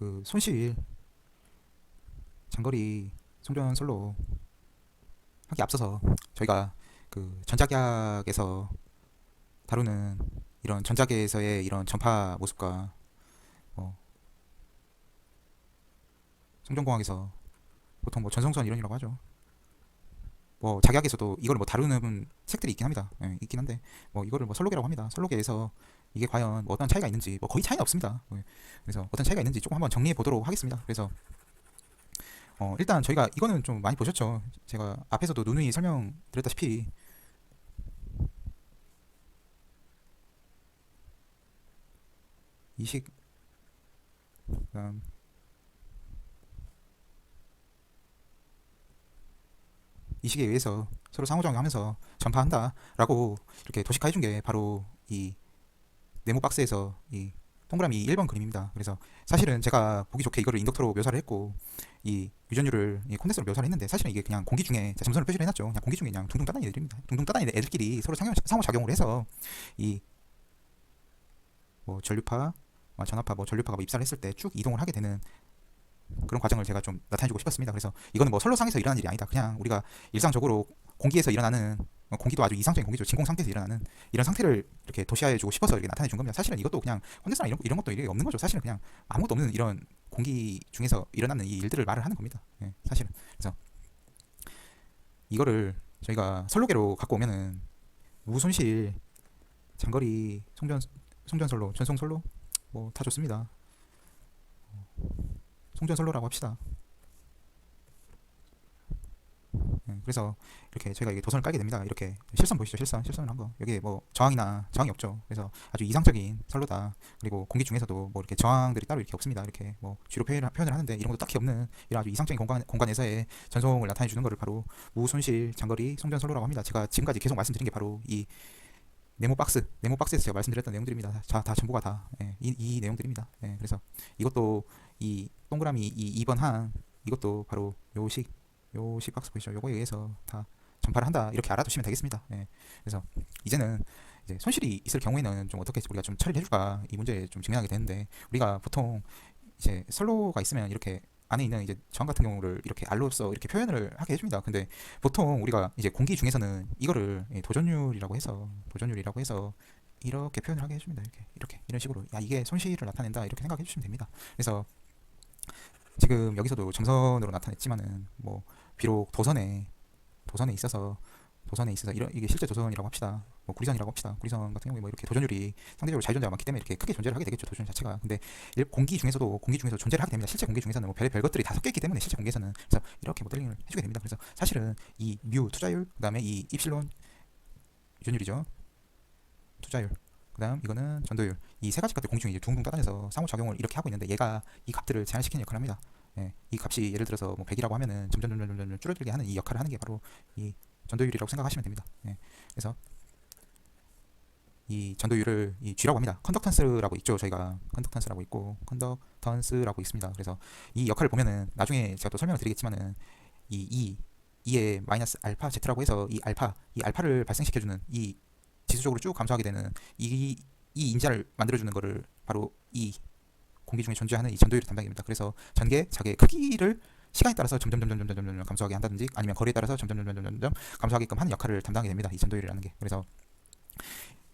그 손실 장거리 송전 솔로 하기 앞서서 저희가 그 전작약에서 다루는 이런 전작에서의 이런 전파 모습과 뭐 송전공학에서 보통 뭐 전송선 이론이라고 하죠. 뭐 작약에서도 이걸 뭐 다루는 책들이 있긴 합니다. 예, 있긴 한데 뭐 이거를 뭐 설록이라고 합니다. 설록에서 이게 과연 뭐 어떤 차이가 있는지 뭐 거의 차이는 없습니다. 예, 그래서 어떤 차이가 있는지 조금 한번 정리해 보도록 하겠습니다. 그래서 일단 저희가 이거는 좀 많이 보셨죠. 제가 앞에서도 누누이 설명드렸다시피 이식 그다음 이식에 의해서 서로 상호작용하면서 전파한다라고 이렇게 도식화해 준 게 바로 이 네모 박스에서 이 동그라미 1번 그림입니다. 그래서 사실은 제가 보기 좋게 이거를 인덕터로 묘사를 했고 이 유전율을 이 콘덴서로 묘사를 했는데 사실은 이게 그냥 공기 중에 제가 점선을 표시를 해놨죠. 그냥 공기 중에 그냥 둥둥 떠다니는 애들입니다. 둥둥 떠다니는 애들끼리 서로 상호작용을 해서 이 뭐 전류파, 전하파, 뭐 전류파가 뭐 입사를 했을 때 쭉 이동을 하게 되는 그런 과정을 제가 좀 나타내주고 싶었습니다. 그래서 이거는 뭐 선로상에서 일어나는 일이 아니다. 그냥 우리가 일상적으로 공기에서 일어나는 공기도 아주 이상적인 공기죠. 진공 상태에서 일어나는 이런 상태를 이렇게 도시화해주고 싶어서 이렇게 나타내 준 겁니다. 사실은 이것도 그냥 콘덴서나 이런 것도 이게 없는 거죠. 사실은 그냥 아무것도 없는 이런 공기 중에서 일어나는 이 일들을 말을 하는 겁니다. 예, 사실은. 그래서 이거를 저희가 선로계로 갖고 오면은 무손실 장거리 송전선로 전송선로 뭐 다 좋습니다. 송전선로라고 합시다. 그래서 이렇게 제가 이게 도선을 깔게 됩니다. 이렇게 실선 보시죠. 실선을 한 거. 여기에 뭐 저항이 없죠. 그래서 아주 이상적인 선로다. 그리고 공기 중에서도 뭐 이렇게 저항들이 따로 이렇게 없습니다. 이렇게 뭐 뒤로 표현을 하는데 이런 것도 딱히 없는 이런 아주 이상적인 공간에서의 전송을 나타내 주는 것을 바로 무손실 장거리 송전 선로라고 합니다. 제가 지금까지 계속 말씀드린 게 바로 이 네모 박스에서 제가 말씀드렸던 내용들입니다. 다 전부가 다 이 내용들입니다. 그래서 이것도 이 동그라미 이 2번 항 이것도 바로 요식 박스 보이죠? 요거에 의해서 다 전파를 한다 이렇게 알아두시면 되겠습니다. 그래서 이제는 이제 손실이 있을 경우에는 좀 어떻게 우리가 좀 처리를 해줄까 이 문제에 좀 직면하게 되는데 우리가 보통 이제 선로가 있으면 이렇게 안에 있는 이제 저항 같은 경우를 이렇게 알로서 이렇게 표현을 하게 해줍니다. 근데 보통 우리가 이제 공기 중에서는 이거를 도전율이라고 해서 이렇게 표현을 하게 해줍니다. 이렇게 이런 식으로 야 이게 손실을 나타낸다 이렇게 생각해 주시면 됩니다. 그래서 지금 여기서도 점선으로 나타냈지만은 뭐 비록 도선에 있어서 이게 실제 도선이라고 합시다. 뭐 구리선이라고 합시다. 구리선 같은 경우에 뭐 이렇게 도전율이 상대적으로 자유전자가 많기 때문에 이렇게 크게 존재를 하게 되겠죠. 도전 자체가. 근데 공기 중에서 존재를 하게 됩니다. 실제 공기 중에서는 뭐 별의 것들이 다 섞여 있기 때문에 실제 공기에서는 그래서 이렇게 모델링을 해주게 됩니다. 그래서 사실은 이 뮤 투자율 그다음에 이 입실론 유전율이죠. 투자율 그다음 이거는 전도율 이 세 가지 값들 공기 중에 이제 둥둥 떠다녀서 상호작용을 이렇게 하고 있는데 얘가 이 값들을 제한시키는 역할을 합니다. 이 값이 예를 들어서 뭐 100이라고 하면은 점점 줄어들게 하는 이 역할을 하는 게 바로 이 전도율이라고 생각하시면 됩니다. 그래서 이 전도율을 이 G라고 합니다. 컨덕턴스라고 있죠. 저희가 컨덕턴스라고 있고 컨덕턴스라고 있습니다. 그래서 이 역할을 보면은 나중에 제가 또 설명을 드리겠지만은 이 2의 마이너스 알파 Z라고 해서 이 알파를 발생시켜주는 이 지수적으로 쭉 감소하게 되는 이 인자를 만들어주는 거를 바로 이 공기 중에 존재하는 이 전도율이 담당입니다. 그래서 전개 자기의 크기를 시간에 따라서 점점 감소하게 한다든지 아니면 거리에 따라서 점점 감소하게끔 하는 역할을 담당하게 됩니다. 이 전도율이라는 게. 그래서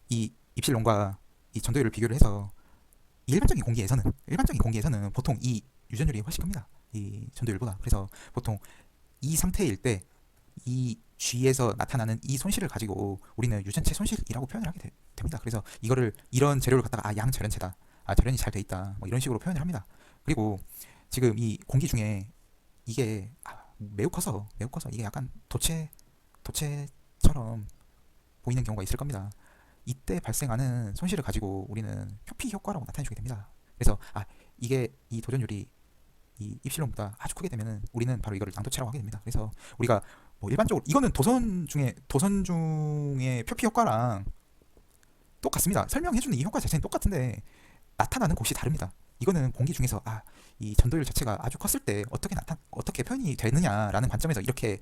이 입실론과 이 전도율을 비교를 해서 일반적인 공기에서는 보통 이 유전율이 훨씬 큽니다. 이 전도율보다. 그래서 보통 이 상태일 때 이 G에서 나타나는 이 손실을 가지고 우리는 유전체 손실이라고 표현을 하게 됩니다. 그래서 이런 재료를 갖다가 양절연체다. 절연이 잘 돼 있다. 뭐 이런 식으로 표현을 합니다. 그리고 지금 이 공기 중에 이게 매우 커서 이게 약간 도체처럼 보이는 경우가 있을 겁니다. 이때 발생하는 손실을 가지고 우리는 표피 효과라고 나타내주게 됩니다. 그래서 이게 이 도전율이 이 입실론보다 아주 크게 되면은 우리는 바로 이거를 낭도체라고 하게 됩니다. 그래서 우리가 뭐 일반적으로 이거는 도선 중의 표피 효과랑 똑같습니다. 설명해주는 이 효과 자체는 똑같은데 나타나는 곳이 다릅니다. 이거는 공기 중에서 이 전도율 자체가 아주 컸을 때 어떻게 표현이 되느냐라는 관점에서 이렇게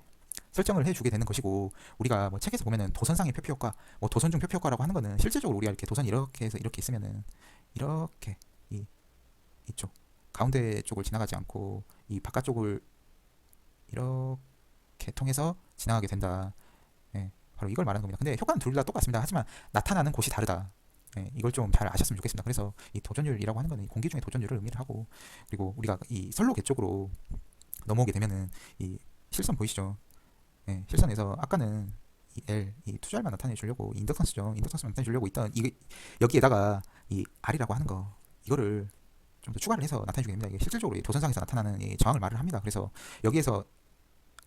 설정을 해주게 되는 것이고 우리가 뭐 책에서 보면은 도선상의 표피 효과, 뭐 도선중 표피 효과라고 하는 거는 실질적으로 우리가 이렇게 도선이 이렇게 해서 이렇게 있으면은 이렇게 이쪽 가운데 쪽을 지나가지 않고 이 바깥쪽을 이렇게 통해서 지나가게 된다. 예, 바로 이걸 말하는 겁니다. 근데 효과는 둘 다 똑같습니다. 하지만 나타나는 곳이 다르다. 예, 이걸 좀 잘 아셨으면 좋겠습니다. 그래서 이 도전율이라고 하는 거는 공기 중의 도전율을 의미를 하고, 그리고 우리가 이 선로계 쪽으로 넘어오게 되면은 이 실선 보이시죠? 예, 실선에서 아까는 이 L, 이 투자율만 나타내 주려고 인덕선스죠. 인덕선스만 나타내 주려고 있던 이 여기에다가 이 R이라고 하는 거 이거를 좀 더 추가를 해서 나타내 주게 됩니다. 이게 실질적으로 이 도선상에서 나타나는 이 저항을 말을 합니다. 그래서 여기에서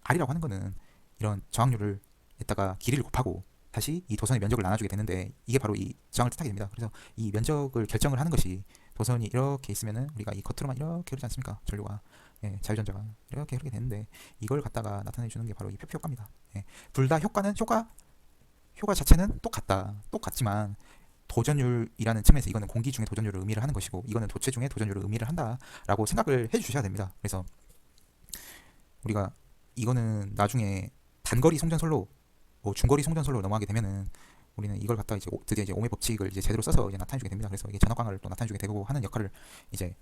R이라고 하는 거는 이런 저항률을 에다가 길이를 곱하고 다시 이 도선의 면적을 나눠주게 되는데, 이게 바로 이 저항을 뜻하게 됩니다. 그래서 이 면적을 결정을 하는 것이, 도선이 이렇게 있으면은 우리가 이 겉으로만 이렇게 흐르지 않습니까? 전류가, 예, 자유전자가 이렇게 흐르게 되는데, 이걸 갖다가 나타내 주는 게 바로 이 표표 효과입니다. 예, 둘 다 효과는 효과 자체는 똑같지만 도전율이라는 측면에서 이거는 공기 중의 도전율을 의미를 하는 것이고, 이거는 도체 중의 도전율을 의미를 한다라고 생각을 해주셔야 됩니다. 그래서 우리가 이거는 나중에 단거리 송전선로, 뭐 중거리 송전선로 넘어가게 되면은 우리는 이걸 갖다 이제 드디어 이제 오음의 법칙을 이제 제대로 써서 이제 나타내주게 됩니다. 그래서 이게 전압광을 또 나타내주게 되고 하는 역할을 이제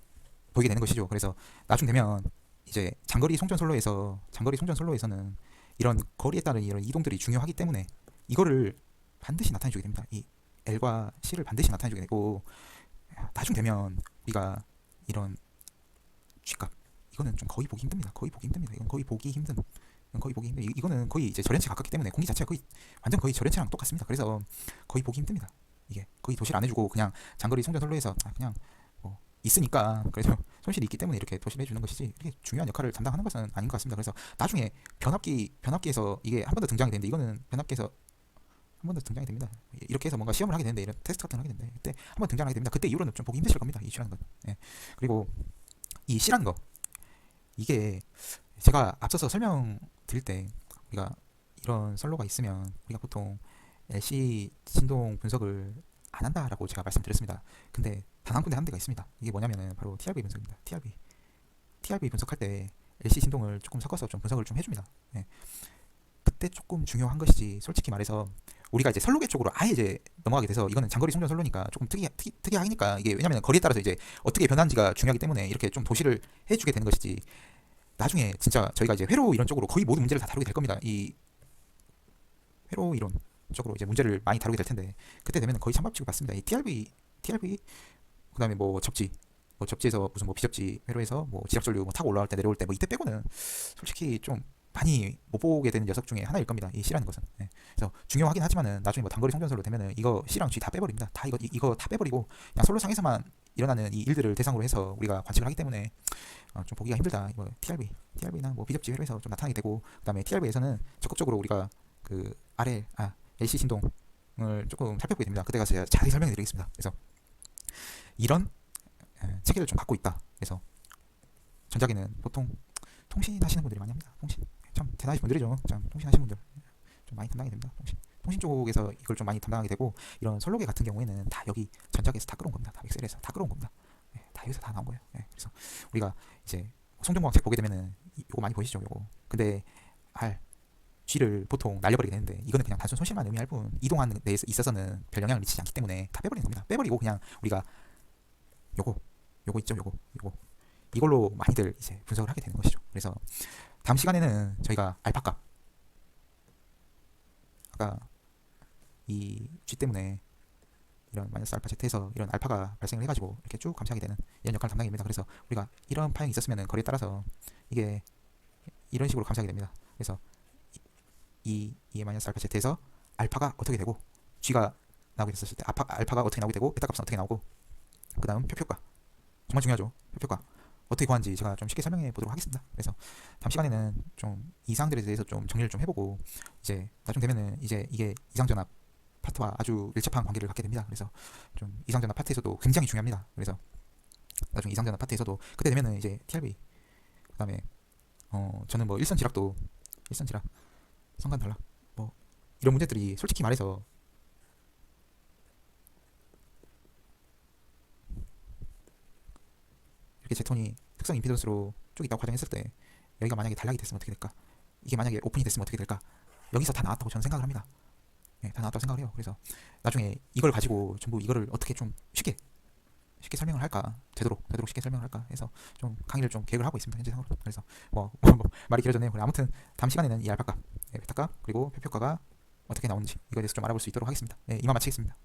보이게 되는 것이죠. 그래서 나중 되면 이제 장거리 송전선로에서는 이런 거리에 따른 이런 이동들이 중요하기 때문에 이거를 반드시 나타내주게 됩니다. 이 L과 C를 반드시 나타내주게 되고, 나중 되면 우리가 이런 G값, 이거는 좀 거의 보기 힘듭니다. 이건 거의 보기 힘든. 이거는 거의 이제 절연체 가깝기 때문에 공기 자체가 거의 완전 거의 절연체랑 똑같습니다. 그래서 거의 보기 힘듭니다. 이게 거의 도시를 안 해주고 그냥 장거리 송전 선로에서 그냥 뭐 있으니까, 그래서 손실이 있기 때문에 이렇게 도시를 해주는 것이지 이렇게 중요한 역할을 담당하는 것은 아닌 것 같습니다. 그래서 나중에 변압기에서 이게 한 번 더 등장이 되는데, 이거는 변압기에서 한 번 더 등장이 됩니다. 이렇게 해서 뭔가 시험을 하게 되는데, 이런 테스트 같은 걸 하게 되는데 그때 한 번 등장하게 됩니다. 그때 이후로는 좀 보기 힘드실 겁니다. 이 G라는 건. 예. 그리고 이 C라는 거, 이게 제가 앞서서 설명드릴 때 우리가 이런 선로가 있으면 우리가 보통 LC 진동 분석을 안 한다라고 제가 말씀드렸습니다. 근데 단 한 군데 한 데가 있습니다. 이게 뭐냐면은 바로 TRV 분석입니다. TRV 분석할 때 LC 진동을 조금 섞어서 좀 분석을 좀 해줍니다. 예. 그때 조금 중요한 것이지, 솔직히 말해서 우리가 이제 선로계 쪽으로 아예 이제 넘어가게 돼서, 이거는 장거리 송전 선로니까 조금 특이하니까, 이게 왜냐면 거리에 따라서 이제 어떻게 변하는지가 중요하기 때문에 이렇게 좀 도시를 해주게 되는 것이지, 나중에 진짜 저희가 이제 회로 이론 쪽으로 거의 모든 문제를 다 다루게 될 겁니다. 이 회로 이론 쪽으로 이제 문제를 많이 다루게 될 텐데, 그때 되면 거의 찬밥 취급받습니다. 이 TRV 그다음에 뭐 접지에서 무슨 뭐 비접지 회로에서 뭐 지압전류 뭐 타고 올라올 때 내려올 때 뭐 이때 빼고는 솔직히 좀 많이 못 보게 되는 녀석 중에 하나일 겁니다. 이 C라는 것은. 예. 그래서 중요하긴 하지만은 나중에 뭐 단거리 송전선로 되면은 이거 C랑 G 다 빼버립니다. 다 이거 다 빼버리고 그냥 선로상에서만 일어나는 이 일들을 대상으로 해서 우리가 관측을 하기 때문에 좀 보기가 힘들다. 이거 TRV나 뭐 비접지 회로에서 좀 나타나게 되고, 그다음에 TRV에서는 적극적으로 우리가 그 LC 진동을 조금 살펴보게 됩니다. 그때 가서 제가 자세히 설명해 드리겠습니다. 그래서 이런 체계를 좀 갖고 있다. 그래서 전자기는 보통 통신 하시는 분들이 많이 합니다. 통신 참 대단하신 분들이죠. 참 통신 하시는 분들 좀 많이 담당이 됩니다. 통신 쪽에서 이걸 좀 많이 담당하게 되고, 이런 선로계 같은 경우에는 다 여기 전자기에서 다 끌어온 겁니다. 다 엑셀에서 다 끌어온 겁니다. 예, 다 여기서 다 나온 거예요. 예, 그래서 우리가 이제 송전공학 책 보게 되면은 요거 많이 보이시죠? 요거. 근데 G를 보통 날려버리게 되는데, 이거는 그냥 단순 손실만 의미할 뿐 이동하는 데 있어서는 별 영향을 미치지 않기 때문에 다 빼버리는 겁니다. 빼버리고 그냥 우리가 요거 있죠? 요거 이걸로 많이들 이제 분석을 하게 되는 것이죠. 그래서 다음 시간에는 저희가 알파값, 아까 이 G 때문에 이런 마이너스 알파 Z에서 이런 알파가 발생을 해가지고 이렇게 쭉 감시하게 되는 이런 역할을 담당합니다 그래서 우리가 이런 파형이 있었으면 거리에 따라서 이게 이런 식으로 감시하게 됩니다. 그래서 이 마이너스 알파 Z에서 알파가 어떻게 되고 G가 나오게 됐을 때 알파가 어떻게 나오게 되고 베타 값은 어떻게 나오고, 그 다음 표표가 정말 중요하죠. 표표가 어떻게 구하는지 제가 좀 쉽게 설명해 보도록 하겠습니다. 그래서 다음 시간에는 좀 이 사항들에 대해서 좀 정리를 좀 해보고, 이제 나중 되면은 이제 이게 이상전압 파트와 아주 밀접한 관계를 갖게 됩니다. 그래서 좀 이상전압 파트에서도 굉장히 중요합니다. 그래서 나중 이상전압 파트에서도 그때 되면은 이제 TRV, 그다음에 저는 뭐 일선 지락 성간 달라 뭐 이런 문제들이 솔직히 말해서 이렇게 제톤이 특성 임피던스로 쭉 있다고 가정했을 때, 여기가 만약에 단락이 됐으면 어떻게 될까? 이게 만약에 오픈이 됐으면 어떻게 될까? 여기서 다 나왔다고 저는 생각을 합니다. 네, 다 나왔다고 생각을 해요. 그래서 나중에 이걸 가지고 전부 이거를 어떻게 좀 쉽게 쉽게 설명을 할까, 되도록 쉽게 설명을 할까 해서 좀 강의를 좀 계획을 하고 있습니다, 현재상으로. 그래서 말이 길어졌네요. 그래, 아무튼 다음 시간에는 이 알파값, 베타값, 그리고 표표가가 어떻게 나오는지 이거에 대해서 좀 알아볼 수 있도록 하겠습니다. 이만 마치겠습니다.